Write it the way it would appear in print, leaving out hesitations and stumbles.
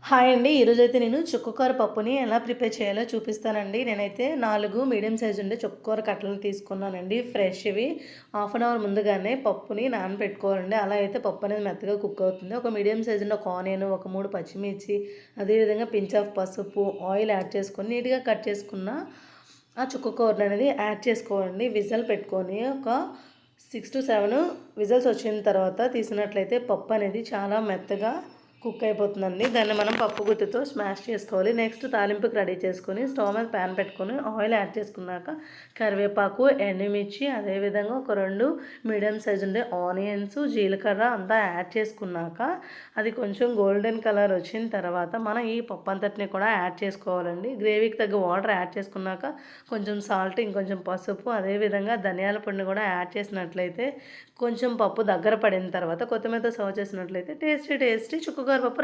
Hi అండి. ఈరోజైతే నేను చుక్కకూర పప్పుని ఎలా ప్రిపేర్ చేయాలో చూపిస్తానండి. నేనైతే 4 మీడియం సైజ్ ఉండే చుక్కకూర కట్టలు తీసుకున్నానండి ఫ్రెష్‌వి. హాఫ్ అన్ అవర్ ముందుగానే పప్పుని నానబెట్టుకోవాలండి. అలా అయితే పప్పు అనేది మెత్తగా కుక్ అవుతుంది. ఒక మీడియం సైజ్ ఉండే ఒక ఆనియన్, ఒక 3 పచ్చిమిర్చి, అదేవిధంగా పించ్ ఆఫ్ పసుపు, ఆయిల్ యాడ్ చేసుకొని నీట్‌గా కట్ చేసుకున్న ఆ చుక్కకూరననేది యాడ్ చేసుకోవాలండి. విజిల్ పెట్టుకొని ఒక 6-7 విజిల్స్ వచ్చిన తర్వాత తీసినట్లయితే పప్పు అనేది చాలా మెత్తగా కుక్ అయిపోతుందండి. దాన్ని మనం పప్పు గుత్తితో స్మాష్ చేసుకోవాలి. నెక్స్ట్ తాలింపుకి రెడీ చేసుకొని స్టవ్ మీద ప్యాన్ పెట్టుకొని ఆయిల్ యాడ్ చేసుకున్నాక కరివేపాకు, ఎండుమిర్చి, అదేవిధంగా ఒక 2 మీడియం సైజు ఉండే ఆనియన్స్, జీలకర్ర అంతా యాడ్ చేసుకున్నాక అది కొంచెం గోల్డెన్ కలర్ వచ్చిన తర్వాత మనం ఈ పప్పు అంతటిని కూడా యాడ్ చేసుకోవాలండి. గ్రేవీకి తగ్గ వాటర్ యాడ్ చేసుకున్నాక కొంచెం సాల్ట్, ఇంకొంచెం పసుపు, అదేవిధంగా ధనియాల పొడిని కూడా యాడ్ చేసినట్లయితే కొంచెం పప్పు దగ్గర పడిన తర్వాత కొత్తిమీరతో సర్వ్ చేసినట్లయితే టేస్టీ చుక్కకూర పప్పు